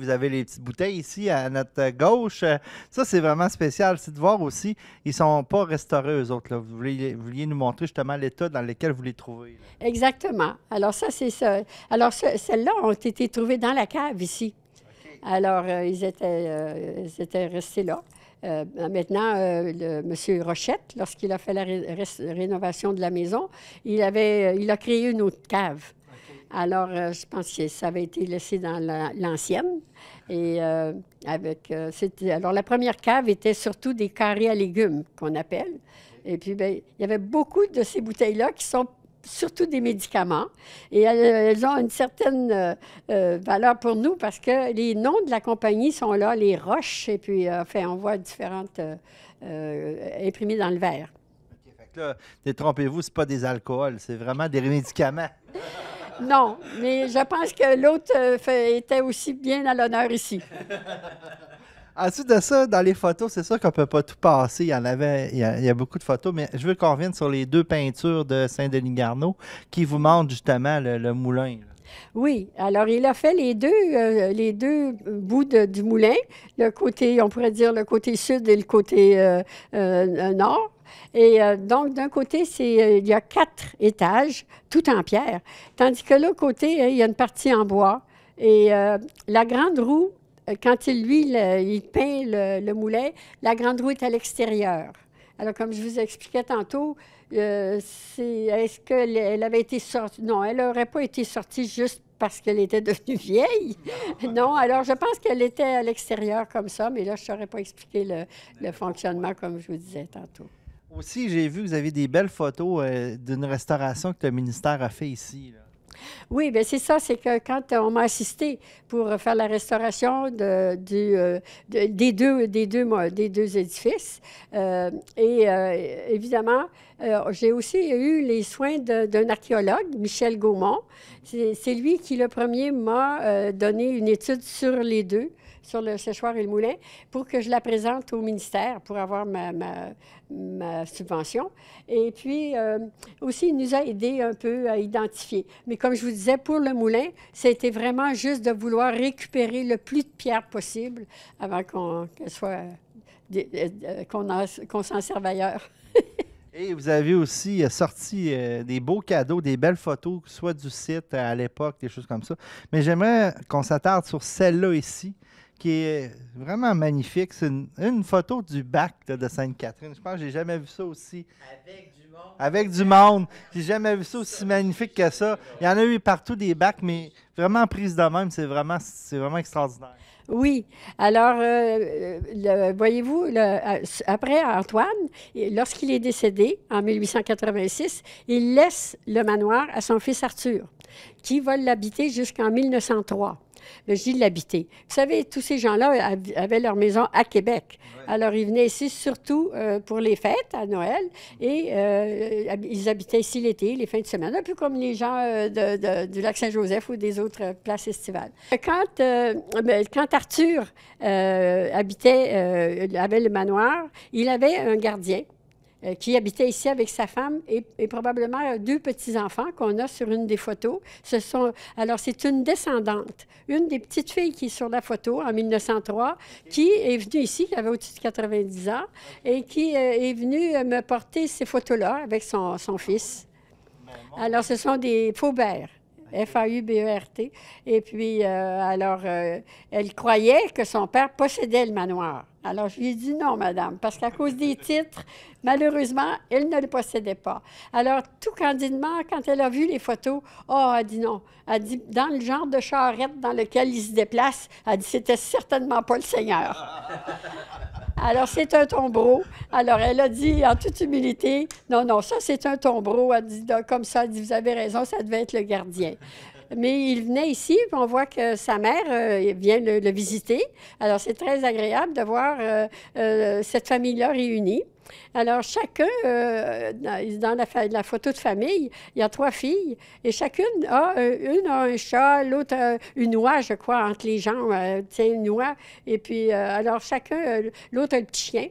vous avez les petites bouteilles ici à notre gauche. Ça, c'est vraiment spécial. C'est de voir aussi, ils ne sont pas restaurés, eux autres, là. Vous vouliez nous montrer justement l'état dans lequel vous les trouvez, là. Exactement. Alors ça, c'est ça. Alors celles-là ont été trouvées dans la cave ici. Alors, ils étaient restés là. Maintenant, M. Rochette, lorsqu'il a fait la rénovation de la maison, il a créé une autre cave. Alors, je pense que ça avait été laissé dans l'ancienne. Et alors, la première cave était surtout des carrés à légumes, qu'on appelle. Et puis, bien, il y avait beaucoup de ces bouteilles-là qui sont surtout des médicaments. Et elles ont une certaine valeur pour nous parce que les noms de la compagnie sont là, les roches, et puis, enfin, on voit différentes imprimées dans le verre. OK, fait que là, détrompez-vous, c'est pas des alcools, c'est vraiment des médicaments. Non, mais je pense que l'autre était aussi bien à l'honneur ici. Ensuite de ça, dans les photos, c'est sûr qu'on ne peut pas tout passer. Il y a beaucoup de photos, mais je veux qu'on revienne sur les deux peintures de Saint-Denis-Garneau qui vous montrent justement le moulin, là. Oui, alors il a fait les deux bouts du moulin, le côté, on pourrait dire le côté sud et le côté nord. Et donc, d'un côté, il y a 4 étages, tout en pierre, tandis que l'autre côté, il y a une partie en bois. Et la grande roue, quand il peint le moulin, la grande roue est à l'extérieur. Alors, comme je vous expliquais tantôt, est-ce qu'elle avait été sortie? Non, elle n'aurait pas été sortie juste parce qu'elle était devenue vieille. Non, alors je pense qu'elle était à l'extérieur comme ça, mais là, je ne saurais pas expliquer le fonctionnement comme je vous disais tantôt. Aussi, j'ai vu que vous avez des belles photos d'une restauration que le ministère a fait ici, là. Oui, bien c'est ça, c'est que quand on m'a assisté pour faire la restauration des deux édifices, évidemment, j'ai aussi eu les soins d'un archéologue, Michel Gaumont. C'est lui qui, le premier, m'a donné une étude sur les deux, sur le séchoir et le moulin, pour que je la présente au ministère pour avoir ma subvention. Et puis, aussi, il nous a aidés un peu à identifier. Mais comme je vous disais, pour le moulin, c'était vraiment juste de vouloir récupérer le plus de pierres possible avant qu'on s'en serve ailleurs. Et vous avez aussi sorti des beaux cadeaux, des belles photos, soit du site à l'époque, des choses comme ça. Mais j'aimerais qu'on s'attarde sur celle-là ici, qui est vraiment magnifique. C'est une photo du bac là, de Sainte-Catherine. Je pense que j'ai jamais vu ça aussi. Avec du monde. Avec du monde. J'ai jamais vu ça aussi magnifique que ça. Il y en a eu partout des bacs, mais vraiment prise de même, c'est vraiment extraordinaire. Oui. Alors, voyez-vous, après Antoine, lorsqu'il est décédé en 1886, il laisse le manoir à son fils Arthur, qui va l'habiter jusqu'en 1903. Mais je dis l'habiter. Vous savez, tous ces gens-là avaient leur maison à Québec. Ouais. Alors, ils venaient ici surtout pour les fêtes à Noël et ils habitaient ici l'été, les fins de semaine, un peu comme les gens du Lac-Saint-Joseph ou des autres places estivales. Quand Arthur avait le manoir, il avait un gardien qui habitait ici avec sa femme et probablement 2 petits-enfants qu'on a sur une des photos. Alors, c'est une descendante, une des petites filles qui est sur la photo en 1903, qui est venue ici, qui avait au-dessus de 90 ans, et qui est venue me porter ces photos-là avec son fils. Alors, ce sont des Faubert. Faubert. Et puis, elle croyait que son père possédait le manoir. Alors, je lui ai dit non, madame, parce qu'à cause des titres, malheureusement, elle ne le possédait pas. Alors, tout candidement, quand elle a vu les photos, elle dit non. Elle dit, dans le genre de charrette dans lequel il se déplace, elle dit, c'était certainement pas le Seigneur. Alors, c'est un tombereau. Alors, elle a dit, en toute humilité, non, ça, c'est un tombereau. Elle dit, comme ça, elle dit, vous avez raison, ça devait être le gardien. Mais il venait ici, puis on voit que sa mère vient le visiter. Alors, c'est très agréable de voir cette famille-là réunie. Alors, chacun, dans la photo de famille, il y a 3 filles, et chacune une a un chat, l'autre a une oie, je crois, entre les jambes, tient une oie, et puis, alors, chacun, l'autre a le petit chien.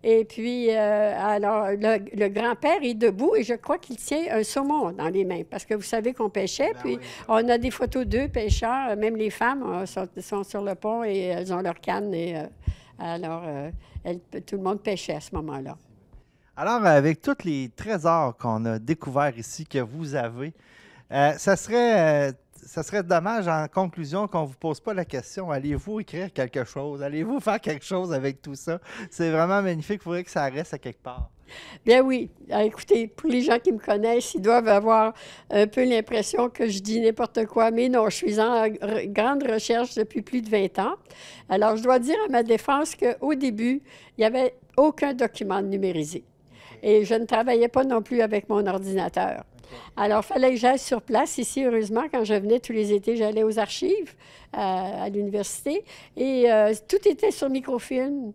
Et puis, alors, le grand-père est debout et je crois qu'il tient un saumon dans les mains parce que vous savez qu'on pêchait. Puis, on a des photos d'eux, pêcheurs. Même les femmes sont sur le pont et elles ont leur canne. Et, alors, tout le monde pêchait à ce moment-là. Alors, avec tous les trésors qu'on a découverts ici, que vous avez, ça serait dommage en conclusion qu'on ne vous pose pas la question, allez-vous écrire quelque chose? Allez-vous faire quelque chose avec tout ça? C'est vraiment magnifique, il faudrait que ça reste à quelque part. Bien oui. Écoutez, pour les gens qui me connaissent, ils doivent avoir un peu l'impression que je dis n'importe quoi, mais non, je suis en grande recherche depuis plus de 20 ans. Alors, je dois dire à ma défense qu'au début, il n'y avait aucun document numérisé. Et je ne travaillais pas non plus avec mon ordinateur. Alors, il fallait que j'aille sur place. Ici, heureusement, quand je venais tous les étés, j'allais aux archives à l'université et tout était sur microfilm.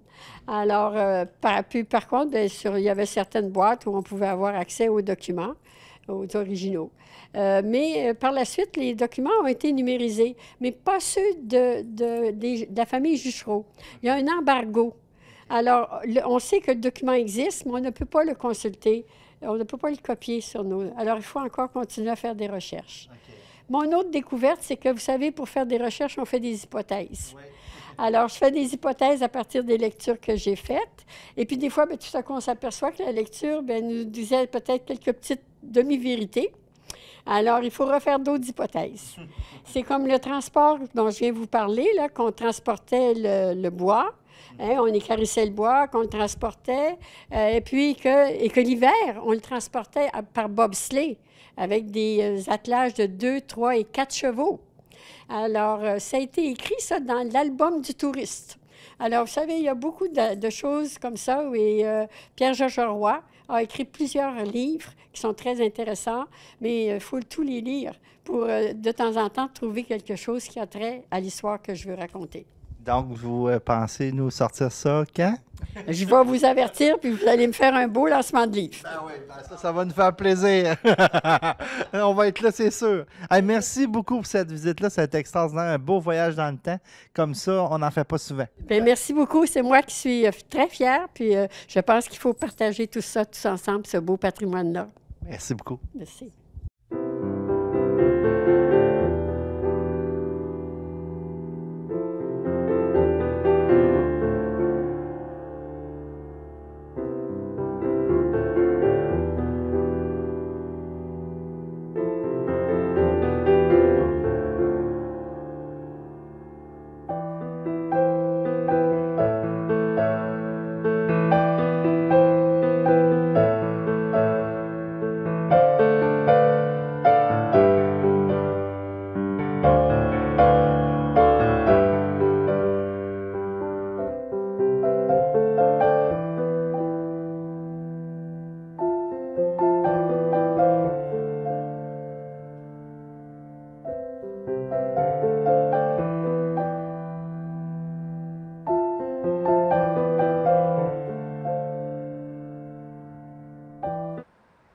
Alors, par contre, bien sûr, il y avait certaines boîtes où on pouvait avoir accès aux documents, aux originaux. Mais par la suite, les documents ont été numérisés, mais pas ceux de la famille Juchereau. Il y a un embargo. Alors, on sait que le document existe, mais on ne peut pas le consulter. On ne peut pas le copier sur nous. Alors, il faut encore continuer à faire des recherches. Okay. Mon autre découverte, c'est que, vous savez, pour faire des recherches, on fait des hypothèses. Ouais. Alors, je fais des hypothèses à partir des lectures que j'ai faites. Et puis, des fois, bien, tout à coup, on s'aperçoit que la lecture nous disait peut-être quelques petites demi-vérités. Alors, il faut refaire d'autres hypothèses. C'est comme le transport dont je viens vous parler, là, qu'on transportait le bois. Hein, on écarissait le bois, qu'on le transportait, et que l'hiver, on le transportait par bobsleigh avec des attelages de 2, 3 et 4 chevaux. Alors, ça a été écrit, ça, dans l'album du touriste. Alors, vous savez, il y a beaucoup de choses comme ça, et Pierre-Georges Roy a écrit plusieurs livres qui sont très intéressants, mais il faut tous les lire pour, de temps en temps, trouver quelque chose qui a trait à l'histoire que je veux raconter. Donc, vous pensez nous sortir ça quand? Je vais vous avertir, puis vous allez me faire un beau lancement de livre. Ben oui, ça va nous faire plaisir. On va être là, c'est sûr. Hey, merci beaucoup pour cette visite-là. C'est extraordinaire. Un beau voyage dans le temps. Comme ça, on n'en fait pas souvent. Bien, merci beaucoup. C'est moi qui suis très fière. Puis je pense qu'il faut partager tout ça tous ensemble, ce beau patrimoine-là. Merci beaucoup. Merci.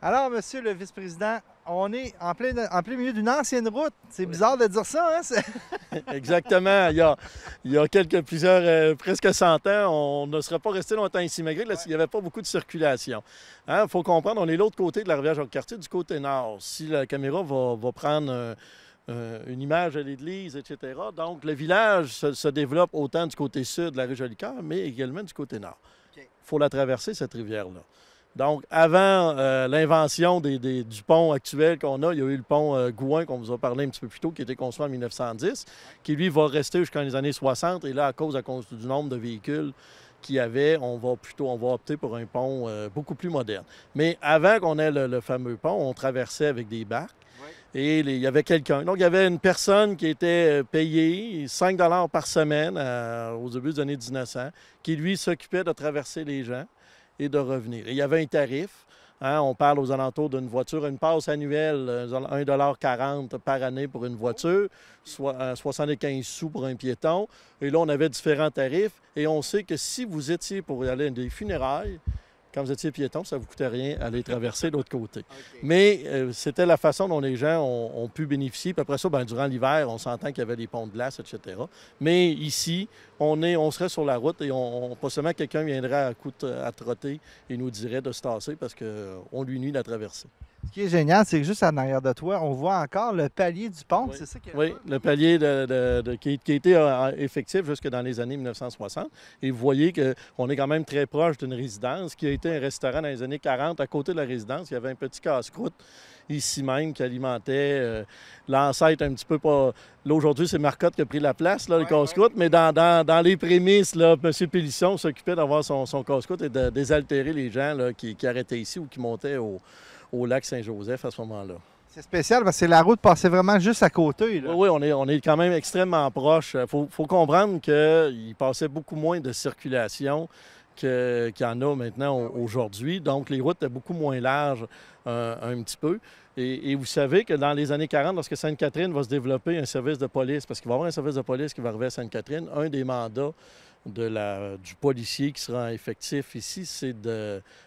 Alors, monsieur le vice-président, on est en plein milieu d'une ancienne route. C'est bizarre de dire ça, hein? Exactement. Il y a presque 100 ans, on ne serait pas resté longtemps ici, malgré qu'il n'y avait pas beaucoup de circulation. Il faut comprendre, on est de l'autre côté de la rivière Jacques-Cartier, du côté nord. Si la caméra va prendre une image de l'église, etc., donc le village se développe autant du côté sud de la rue Jolicoeur, mais également du côté nord. Il faut la traverser, cette rivière-là. Donc, avant l'invention du pont actuel qu'on a, il y a eu le pont Gouin, qu'on vous a parlé un petit peu plus tôt, qui a été construit en 1910, qui, lui, va rester jusqu'en les années 60. Et là, à cause du nombre de véhicules qu'il y avait, on va opter pour un pont beaucoup plus moderne. Mais avant qu'on ait le fameux pont, on traversait avec des barques. Et il y avait quelqu'un. Donc, il y avait une personne qui était payée 5 $ par semaine au début des années 1900, qui, lui, s'occupait de traverser les gens et de revenir. Et il y avait un tarif. On parle aux alentours d'une voiture, une passe annuelle, 1,40 $ par année pour une voiture, soit 75 sous pour un piéton. Et là, on avait différents tarifs. Et on sait que si vous étiez pour aller à des funérailles, Quand vous étiez piéton, ça ne vous coûtait rien aller traverser de l'autre côté. Mais c'était la façon dont les gens ont pu bénéficier. Puis après ça, bien, durant l'hiver, on s'entend qu'il y avait des ponts de glace, etc. Mais ici, on serait sur la route et possiblement quelqu'un viendrait à trotter et nous dirait de se tasser parce qu'on lui nuit la traversée. Ce qui est génial, c'est que juste en arrière de toi, on voit encore le palier du pont. Oui. C'est ça qui est Oui, le palier qui a été effectif jusque dans les années 1960. Et vous voyez qu'on est quand même très proche d'une résidence qui a été un restaurant dans les années 40. À côté de la résidence, il y avait un petit casse-croûte ici même qui alimentait l'ancêtre un petit peu pas. Là, aujourd'hui, c'est Marcotte qui a pris la place, là, le casse-croûte, mais dans les prémices, là, M. Pélisson s'occupait d'avoir son casse-croûte et de désaltérer les gens là, qui arrêtaient ici ou qui montaient au lac Saint-Joseph à ce moment-là. C'est spécial parce que la route passait vraiment juste à côté. Là. Oui, on est quand même extrêmement proche. Il faut comprendre qu'il passait beaucoup moins de circulation qu'il y en a maintenant aujourd'hui. Donc, les routes étaient beaucoup moins larges un petit peu. Et vous savez que dans les années 40, lorsque Sainte-Catherine va se développer un service de police, parce qu'il va y avoir un service de police qui va arriver à Sainte-Catherine, un des mandats du policier qui sera effectif ici, c'est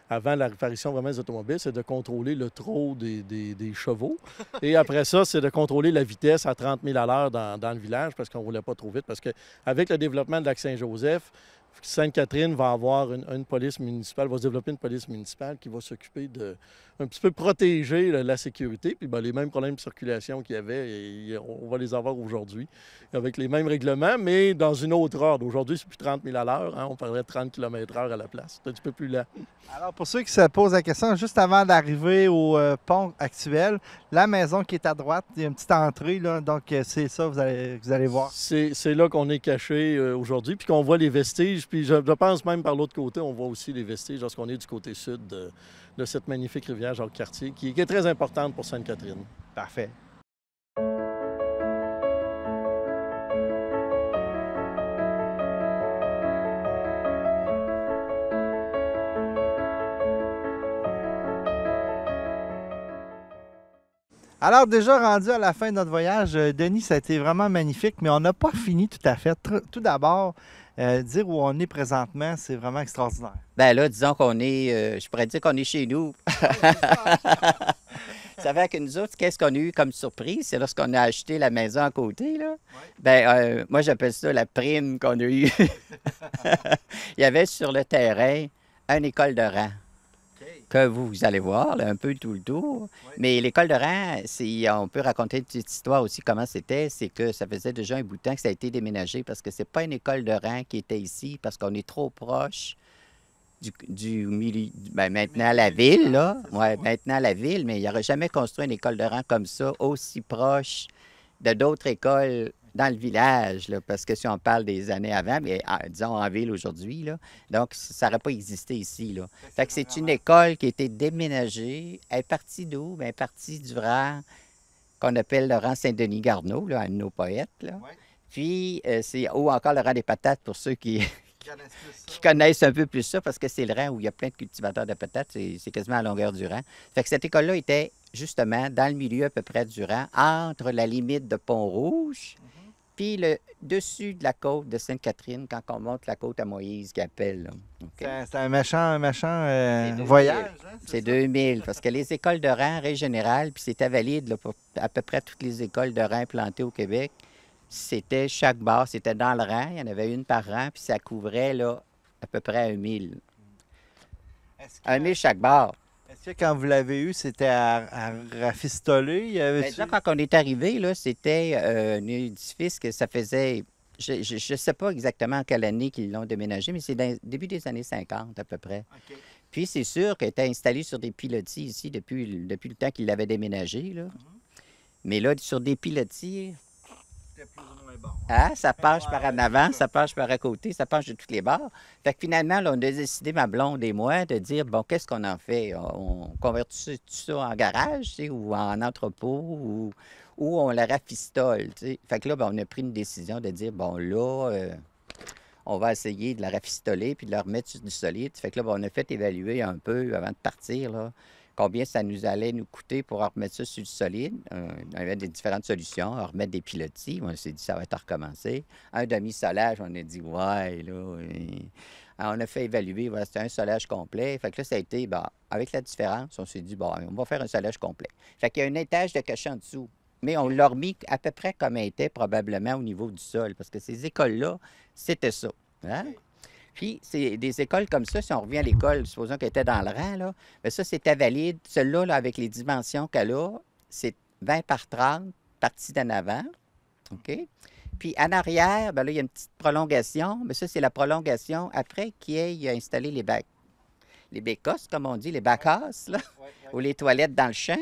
avant l'apparition vraiment des automobiles, c'est de contrôler le trot des chevaux. Et après ça, c'est de contrôler la vitesse à 30 000 à l'heure dans le village parce qu'on ne roulait pas trop vite. Parce qu'avec le développement de Lac-Saint-Joseph, Sainte-Catherine va avoir une police municipale, va se développer une police municipale qui va s'occuper de un petit peu protéger la sécurité. Puis les mêmes problèmes de circulation qu'il y avait, on va les avoir aujourd'hui avec les mêmes règlements, mais dans une autre ordre. Aujourd'hui, c'est plus 30 000 à l'heure. Hein, on parlerait de 30 km/h à la place. C'est un petit peu plus lent. Alors, pour ceux qui se posent la question, juste avant d'arriver au pont actuel, la maison qui est à droite, il y a une petite entrée, là, donc c'est ça, vous allez voir. C'est là qu'on est caché aujourd'hui, puis qu'on voit les vestiges. Puis je pense même par l'autre côté, on voit aussi les vestiges lorsqu'on est du côté sud de cette magnifique rivière Jacques-Cartier, qui est très importante pour Sainte-Catherine. Parfait. Alors, déjà rendu à la fin de notre voyage, Denis, ça a été vraiment magnifique, mais on n'a pas fini tout à fait. Tout d'abord, dire où on est présentement, c'est vraiment extraordinaire. Bien là, disons qu'on est, je pourrais dire qu'on est chez nous. Ça fait que nous autres, qu'est-ce qu'on a eu comme surprise? C'est lorsqu'on a acheté la maison à côté, là. Ouais. Bien, moi, j'appelle ça la prime qu'on a eue. Il y avait sur le terrain une école de rang. Que vous allez voir, là, un peu tout le tour. Oui. Mais l'école de rang, on peut raconter une petite histoire aussi, comment c'était. C'est que ça faisait déjà un bout de temps que ça a été déménagé parce que c'est pas une école de rang qui était ici parce qu'on est trop proche du milieu. Bien, maintenant, la ville, là. Oui, maintenant, la ville, mais il n'y aurait jamais construit une école de rang comme ça, aussi proche de d'autres écoles dans le village, là, parce que si on parle des années avant, mais disons en ville aujourd'hui, là, donc ça n'aurait pas existé ici. Là. Fait que c'est une école qui a été déménagée. Elle est partie d'où? Bien, elle est partie du rang qu'on appelle le rang Saint-Denis-Garneau, là, un de nos poètes. Là. Ouais. Puis, ou encore le rang des patates pour ceux qui connaissent un peu plus ça, parce que c'est le rang où il y a plein de cultivateurs de patates, c'est quasiment à la longueur du rang. Fait que cette école-là était justement dans le milieu à peu près du rang, entre la limite de Pont-Rouge, puis le dessus de la côte de Sainte-Catherine, quand on monte la côte à Moïse, qui appelle. Okay. C'est un méchant voyage. Hein, c'est 2000, parce que les écoles de rang, règle générale, puis c'était valide là, pour à peu près toutes les écoles de rang implantées au Québec, c'était chaque barre, c'était dans le rang, il y en avait une par rang, puis ça couvrait là, à peu près 1000. 1000 chaque barre. Est-ce que quand vous l'avez eu, c'était à rafistoler? Là, quand on est arrivé, là, c'était un édifice que ça faisait... Je ne sais pas exactement en quelle année qu'ils l'ont déménagé, mais c'est début des années 50 à peu près. Okay. Puis c'est sûr qu'elle était installée sur des pilotis ici depuis le temps qu'ils l'avaient déménagé. Là. Mais là, sur des pilotis... C'était plus ou moins bon. Ah, ça penche par en avant, ça penche par à côté, ça penche de toutes les bords. Fait que finalement, là, on a décidé, ma blonde et moi, de dire, bon, qu'est-ce qu'on en fait? On convertit ça en garage, tu sais, ou en entrepôt, ou on la rafistole, tu sais. Fait que là, ben, on a pris une décision de dire, bon, là, on va essayer de la rafistoler puis de la remettre sur du solide. Fait que là, ben, on a fait évaluer un peu avant de partir, là, combien ça nous allait nous coûter pour remettre ça sur le solide. On avait des différentes solutions, remettre des pilotis. On s'est dit, ça va être à recommencer. Un demi-solage, on a dit, ouais, là. Alors, on a fait évaluer, voilà, c'était un solage complet. Fait que là, ça a été, bon, avec la différence, on s'est dit, bon, on va faire un solage complet. Fait qu'il y a un étage de cachet en dessous. Mais on l'a remis à peu près comme elle était probablement au niveau du sol, parce que ces écoles-là, c'était ça. Hein? Puis, c'est des écoles comme ça, si on revient à l'école, supposons qu'elle était dans le rang, là, bien ça, c'était valide. Celle-là, là, avec les dimensions qu'elle a, c'est 20 par 30, partie d'en avant. OK? Puis, en arrière, bien là, il y a une petite prolongation. Mais ça, c'est la prolongation après qu'il ait installé les bécosses, comme on dit, les backhouse, là, ou les toilettes dans le champ.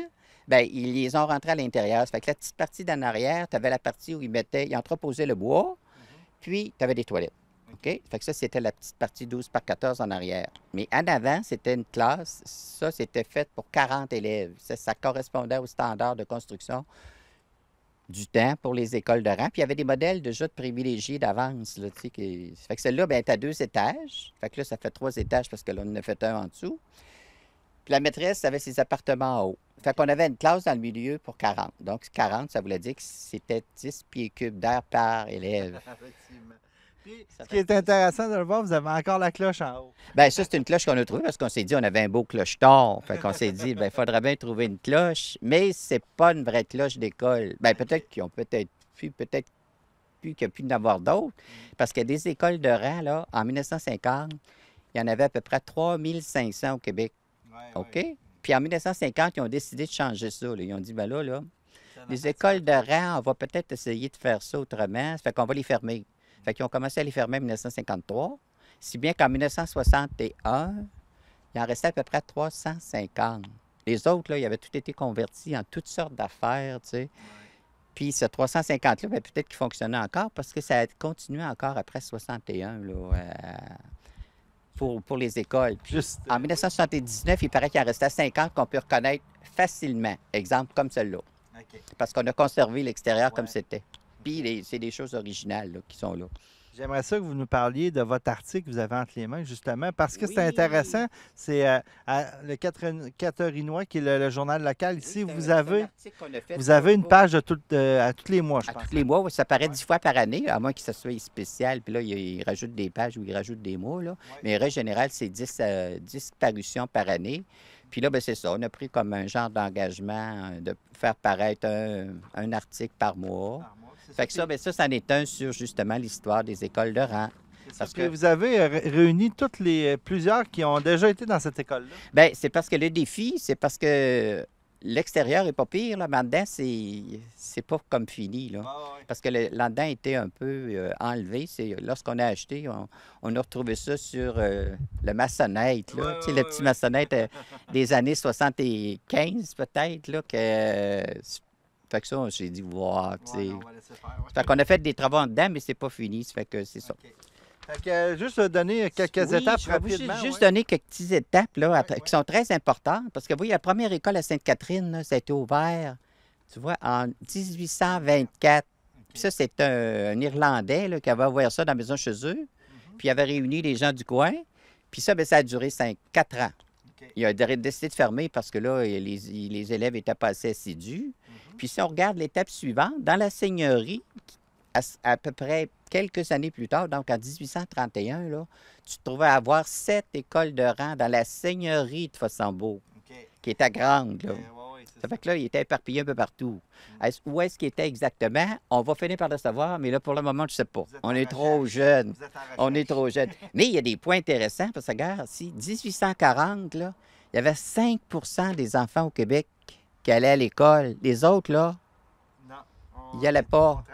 Bien, ils les ont rentrées à l'intérieur. Ça fait que la petite partie d'en arrière, tu avais la partie où ils entreposaient le bois, puis tu avais des toilettes. OK? Fait que ça, c'était la petite partie 12 par 14 en arrière. Mais en avant, c'était une classe. Ça, c'était fait pour 40 élèves. Ça correspondait au standard de construction du temps pour les écoles de rang. Puis il y avait des modèles déjà de privilégiés d'avance. Là, tu sais, Fait que celle-là, bien, tu as 2 étages. Fait que là, ça fait 3 étages parce que là, on en a fait un en dessous. Puis la maîtresse avait ses appartements en haut. Fait qu'on avait une classe dans le milieu pour 40. Donc, 40, ça voulait dire que c'était 10 pieds cubes d'air par élève. Effectivement. Puis, ce qui est intéressant de le voir, vous avez encore la cloche en haut. Bien, ça, c'est une cloche qu'on a trouvée parce qu'on s'est dit on avait un beau clocheton. Fait qu'on s'est dit, bien, il faudrait bien trouver une cloche, mais c'est pas une vraie cloche d'école. Bien, peut-être qu'ils ont peut-être plus qu'il y a pu en avoir d'autres, parce que des écoles de rang, là, en 1950, il y en avait à peu près 3500 au Québec. OK? Puis en 1950, ils ont décidé de changer ça. Là. Ils ont dit, bien là, les écoles de rang, on va peut-être essayer de faire ça autrement. Ça fait qu'on va les fermer. Fait qu'ils ont commencé à les fermer en 1953, si bien qu'en 1961, il en restait à peu près 350. Les autres, là, ils avaient tout été convertis en toutes sortes d'affaires, tu sais. Puis ce 350-là, bien, peut-être qu'il fonctionnait encore parce que ça a continué encore après 61, là, pour les écoles. Puis, en 1979, il paraît qu'il en restait 50 qu'on peut reconnaître facilement. Exemple, comme celle-là. Parce qu'on a conservé l'extérieur comme c'était. Puis c'est des choses originales là, qui sont là. J'aimerais ça que vous nous parliez de votre article que vous avez entre les mains, justement, parce que c'est intéressant. C'est le Caterinois, qui est le journal local. Ici, vous avez une page à tous les mois, je pense. À tous les mois, oui, ça paraît 10 fois par année, à moins que ce soit spécial. Puis là, il rajoute des pages ou il rajoute des mois. Là. Mais en règle générale, c'est 10 parutions par année. Puis là, bien, c'est ça. On a pris comme un genre d'engagement de faire paraître un article par mois. Fait que ça, bien, ça, c'en est un sur justement l'histoire des écoles de rang. Parce que vous avez réuni plusieurs qui ont déjà été dans cette école-là. Bien, c'est parce que le défi, c'est parce que l'extérieur n'est pas pire, là, mais en dedans, c'est pas comme fini, là. Parce que là-dedans était un peu enlevé. Lorsqu'on a acheté, on a retrouvé ça sur le maçonnette, là. Tu sais, le petit maçonnette des années 75, peut-être, là, fait que ça, on s'est dit, wow, tu sais. Fait qu'on a fait des travaux en dedans, mais c'est pas fini. Ça fait que c'est ça. Fait que juste donner quelques étapes rapidement. Juste donner quelques petites étapes là, qui sont très importantes. Parce que, vous voyez, la première école à Sainte-Catherine, là, ça a été ouvert, tu vois, en 1824. Puis ça, c'est un Irlandais là, qui avait ouvert ça dans la maison chez eux. Puis il avait réuni les gens du coin. Puis ça, bien, ça a duré 4 ans. Il a décidé de fermer parce que là, les élèves étaient pas assez assidus. Puis si on regarde l'étape suivante, dans la seigneurie, à peu près quelques années plus tard, donc en 1831, là, tu te trouvais à avoir 7 écoles de rang dans la seigneurie de Fossambeau, qui était grande. Là. Ça fait que là, il était éparpillé un peu partout. Où est-ce qu'il était exactement? On va finir par le savoir, mais là, pour le moment, je ne sais pas. On est trop jeunes. On est trop jeunes. Mais il y a des points intéressants, parce que, regarde, si 1840, là, il y avait 5 des enfants au Québec qui allaient à l'école. Les autres, là, ils n'y allaient pas.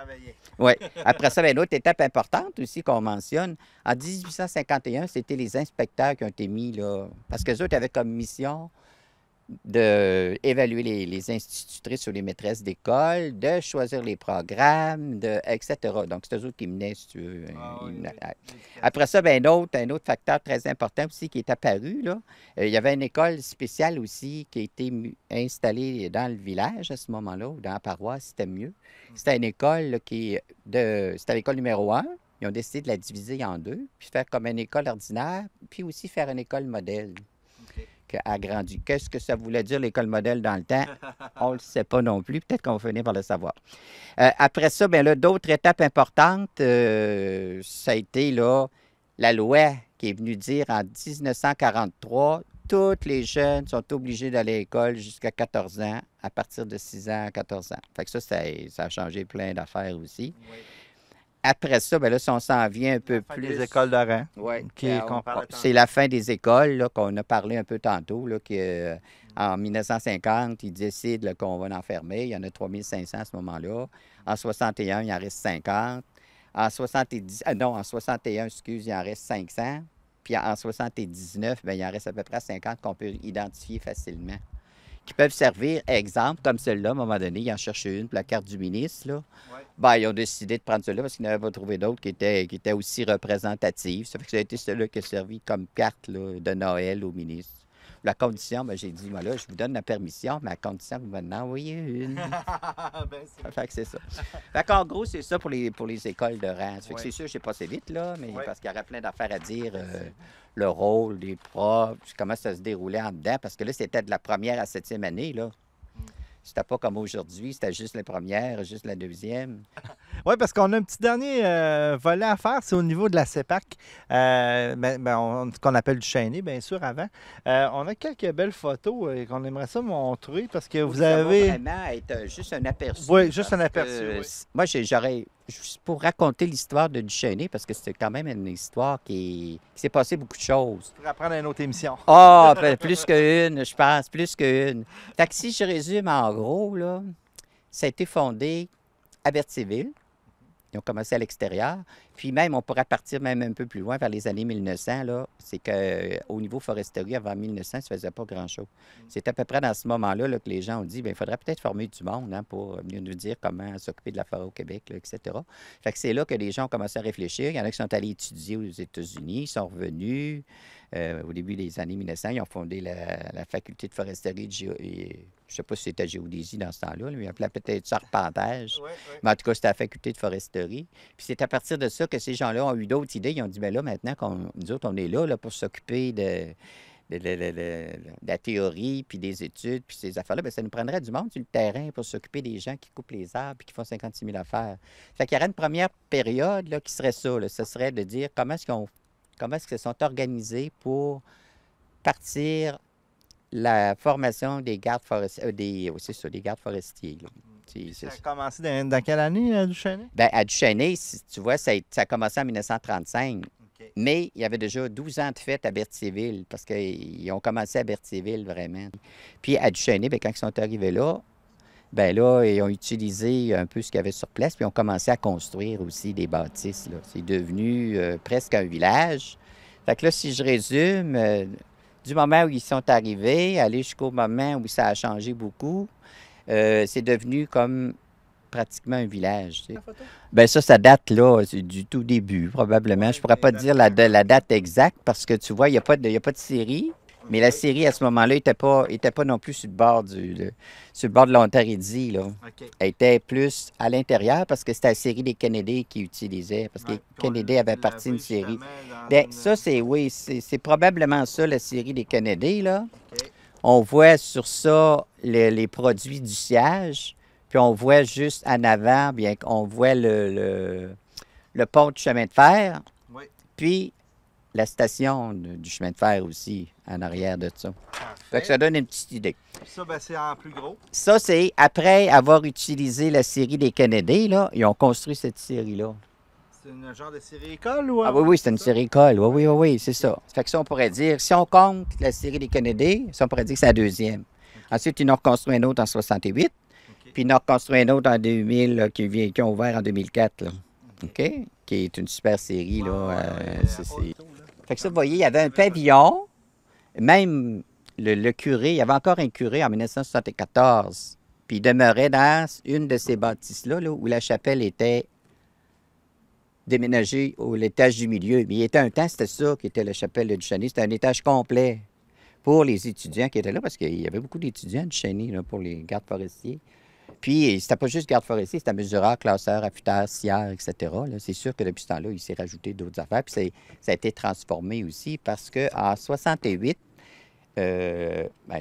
Oui. Après ça, bien, une autre étape importante aussi qu'on mentionne, en 1851, c'était les inspecteurs qui ont été mis là, parce que les autres avaient comme mission d'évaluer les institutrices ou les maîtresses d'école, de choisir les programmes, etc. Donc, c'est eux autres qui menaient, si tu veux. Après ça, bien, un autre facteur très important aussi qui est apparu, là, il y avait une école spéciale aussi qui a été installée dans le village à ce moment-là, ou dans la paroisse, c'était mieux. C'était une école là, c'était l'école numéro 1. Ils ont décidé de la diviser en 2, puis faire comme une école ordinaire, puis aussi faire une école modèle. agrandi. Qu'est-ce que ça voulait dire, l'école modèle, dans le temps? On ne le sait pas non plus. Peut-être qu'on va finir par le savoir. Après ça, bien là, d'autres étapes importantes, ça a été là, la loi qui est venue dire en 1943, tous les jeunes sont obligés d'aller à l'école jusqu'à 14 ans, à partir de 6 ans à 14 ans. Fait que ça a changé plein d'affaires aussi. Oui. Après ça, bien là, si on s'en vient un peu plus... Les écoles de rang. Oui, qu'on parlait c'est la fin des écoles, là, qu'on a parlé un peu tantôt, là, en 1950, ils décident là, qu'on va en fermer. Il y en a 3500 à ce moment-là. En 61, il en reste 50. En 61, excuse, il en reste 500. Puis en 79, bien, il en reste à peu près 50 qu'on peut identifier facilement. Qui peuvent servir, exemple, comme celle-là, à un moment donné, ils en cherchaient une pour la carte du ministre, là. Ouais. Ben, ils ont décidé de prendre celle-là parce qu'ils n'avaient pas trouvé d'autres qui étaient aussi représentatives. Ça fait que ça a été celle-là qui a servi comme carte là, de Noël au ministre. La condition, ben, j'ai dit, moi là, je vous donne la permission, mais à condition que vous m'en envoyez une. Ben, Fait que c'est ça. Fait qu'en gros, c'est ça pour les écoles de rang. Ça fait que Ouais. c'est sûr, j'ai passé vite, là, mais Ouais. parce qu'il y aurait plein d'affaires à dire. Le rôle des profs, comment ça se déroulait en dedans, parce que là, c'était de la première à 7e année, là. C'était pas comme aujourd'hui, c'était juste la première, juste la deuxième. Oui, parce qu'on a un petit dernier volet à faire, c'est au niveau de la CEPAC, ce qu'on appelle du chaîné, bien sûr, avant. On a quelques belles photos qu'on aimerait ça montrer parce que vous Ça va avez... vraiment être juste un aperçu. Oui, juste un parce aperçu, que, oui. Moi, j'aurais... Juste pour raconter l'histoire de Duchesnay, parce que c'est quand même une histoire qui s'est passé beaucoup de choses. Pour apprendre à une autre émission. Ah, plus qu'une, je pense, plus qu'une. Fait que si je résume en gros, là, ça a été fondé à Berthierville. Ils ont commencé à l'extérieur. Puis même, on pourrait partir même un peu plus loin, vers les années 1900, là. C'est qu'au niveau foresterie, avant 1900, ça ne faisait pas grand-chose. C'est à peu près dans ce moment-là là, que les gens ont dit, bien, il faudrait peut-être former du monde hein, pour venir nous dire comment s'occuper de la forêt au Québec, là, etc. Fait que c'est là que les gens ont commencé à réfléchir. Il y en a qui sont allés étudier aux États-Unis, ils sont revenus. Au début des années 1900, ils ont fondé la faculté de foresterie je ne sais pas si c'était géodésie dans ce temps-là, mais ils appelaient peut-être ça arpentage. Oui, Mais en tout cas, c'était la faculté de foresterie. Puis c'est à partir de ça que ces gens-là ont eu d'autres idées. Ils ont dit, bien là, maintenant, nous autres, on est là pour s'occuper de la théorie, puis des études, puis ces affaires-là, bien, ça nous prendrait du monde sur le terrain pour s'occuper des gens qui coupent les arbres puis qui font 56 000 affaires. Fait qu'il y aurait une première période là, qui serait ça. Là. Ce serait de dire comment est-ce qu'ils sont organisés pour partir la formation des gardes forestiers, des gardes forestiers. Là. Ça a commencé dans quelle année, Duchesnay? Bien, à Duchesnay, tu vois, ça a commencé en 1935. OK. Mais il y avait déjà 12 ans de fête à Berthierville, parce qu'ils ont commencé à Berthierville, vraiment. Puis à Duchesnay, bien, quand ils sont arrivés là, bien là, ils ont utilisé un peu ce qu'il y avait sur place, puis ils ont commencé à construire aussi des bâtisses. Là. C'est devenu presque un village. Fait que là, si je résume, du moment où ils sont arrivés, aller jusqu'au moment où ça a changé beaucoup, c'est devenu comme pratiquement un village. Tu sais. Bien, ça date là, c'est du tout début, probablement. Ouais, je ne pourrais pas mais dire la date exacte parce que tu vois, il n'y a pas de série. Mais la série, à ce moment-là, n'était pas non plus sur le bord de l'Ontaridie, là. OK. Elle était plus à l'intérieur parce que c'était la série des Kennedy qu'ils utilisaient. Parce que les Kennedy avaient parti une série. Bien, ça, c'est probablement ça, la série des Kennedy, là. OK. On voit sur ça les produits du siège, puis on voit juste en avant, bien on voit le pont du chemin de fer, Oui. puis la station du chemin de fer aussi, en arrière de ça. Fait que Parfait. ça donne une petite idée. Ça, ben, c'est en plus gros. Ça, c'est après avoir utilisé la série des Kennedy, là, ils ont construit cette série-là. C'est un genre de série école ou... Ah oui, c'est une série école. Oui, c'est ça. Fait que ça, on pourrait dire, si on compte la série des Kennedy, ça, on pourrait dire que c'est la deuxième. Ensuite, ils en ont reconstruit un autre en 68, OK. puis ils en ont reconstruit un autre en 2000, là, qui ont ouvert en 2004, là. OK? Qui est une super série, là. Fait que ça, vous voyez, il y avait un pavillon, même le curé, il y avait encore un curé en 1974, puis il demeurait dans une de ces bâtisses-là, là, où la chapelle était déménagée à l'étage du milieu. Mais il était un temps, c'était ça qui était la chapelle de Duchesnay. C'était un étage complet pour les étudiants qui étaient là, parce qu'il y avait beaucoup d'étudiants de Duchesnay là, pour les gardes forestiers. Puis, c'était pas juste garde forestier, c'était mesureur, classeur, affûteur, scieur, etc. Là. C'est sûr que depuis ce temps-là, il s'est rajouté d'autres affaires. Puis, ça a été transformé aussi parce qu'en 68,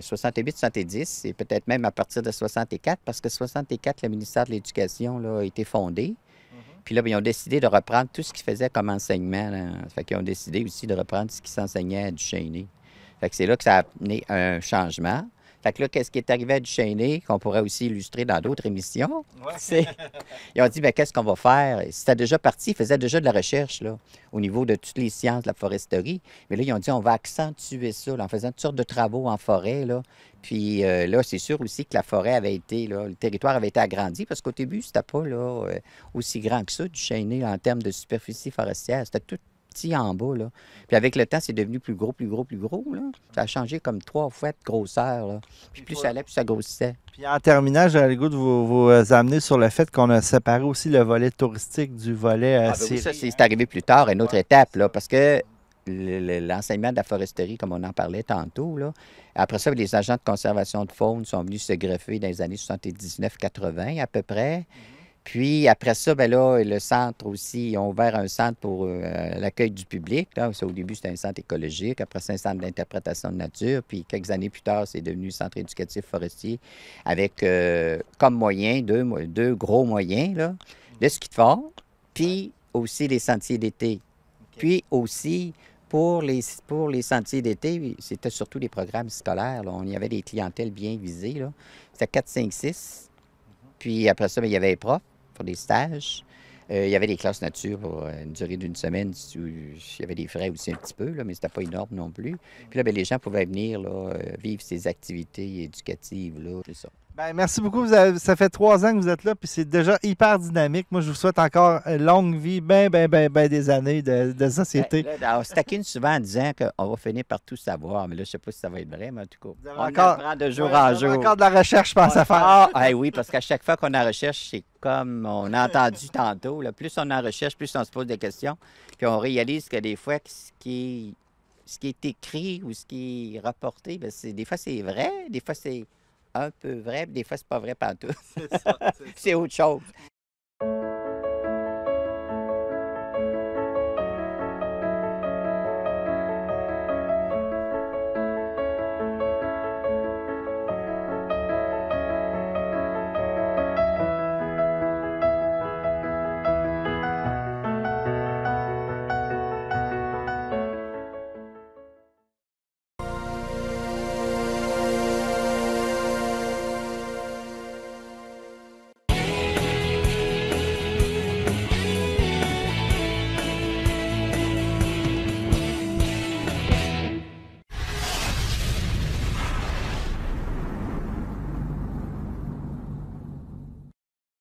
68, 70, et peut-être même à partir de 64, parce que 64, le ministère de l'Éducation là, a été fondé. Puis là, ben, ils ont décidé de reprendre tout ce qu'ils faisaient comme enseignement. Là. Fait qu'ils ont décidé aussi de reprendre ce qui s'enseignait à Duchesnay. Fait que c'est là que ça a amené un changement. Fait que là, qu'est-ce qui est arrivé à Duchesnay, qu'on pourrait aussi illustrer dans d'autres émissions, c'est... Ils ont dit, bien, qu'est-ce qu'on va faire? C'était déjà parti, ils faisaient déjà de la recherche, là, au niveau de toutes les sciences de la foresterie. Mais là, ils ont dit, on va accentuer ça, là, en faisant toutes sortes de travaux en forêt, là. Puis là, c'est sûr aussi que la forêt avait été, là, le territoire avait été agrandi, parce qu'au début, c'était pas, là, aussi grand que ça, Duchesnay, là, en termes de superficie forestière. C'était tout petit en bas, là. Puis avec le temps, c'est devenu plus gros, plus gros, plus gros, là. Ça a changé comme 3 fois de grosseur, là. Puis plus ça allait, plus ça grossissait. Puis en terminant, j'avais le goût de vous amener sur le fait qu'on a séparé aussi le volet touristique du volet Ben oui, ça, c'est arrivé plus tard, une autre étape, là, parce que l'enseignement de la foresterie, comme on en parlait tantôt, là, après ça, les agents de conservation de faune sont venus se greffer dans les années 79-80 à peu près. Puis après ça, bien là, le centre aussi, ils ont ouvert un centre pour l'accueil du public. Là. Au début, c'était un centre écologique. Après ça, un centre d'interprétation de nature. Puis quelques années plus tard, c'est devenu centre éducatif forestier avec comme moyen, deux gros moyens, là, le ski de fond, puis aussi les sentiers d'été. Puis aussi, pour les sentiers d'été, c'était surtout les programmes scolaires. Là. On y avait des clientèles bien visées. Là. C'était 4, 5, 6. Puis après ça, bien, il y avait les profs pour des stages. Il y avait des classes nature pour une durée d'une semaine. Il y avait des frais aussi un petit peu, là, mais c'était pas énorme non plus. Puis là, bien, les gens pouvaient venir là, vivre ces activités éducatives. Là, c'est ça. Ben, merci beaucoup. Ça fait 3 ans que vous êtes là, puis c'est déjà hyper dynamique. Moi, je vous souhaite encore longue vie, ben des années de société. Ben, là, on se taquine souvent en disant qu'on va finir par tout savoir, mais là, je ne sais pas si ça va être vrai, mais en tout cas, on apprend de jour en jour. Encore de la recherche, je pense, à faire. Oui, parce qu'à chaque fois qu'on a recherche, c'est comme on a entendu tantôt, là, plus on en recherche, plus on se pose des questions, puis on réalise que des fois, ce qui est écrit ou ce qui est rapporté, bien, des fois, c'est vrai, des fois, c'est un peu vrai, puis des fois, c'est pas vrai pantoute. C'est autre chose.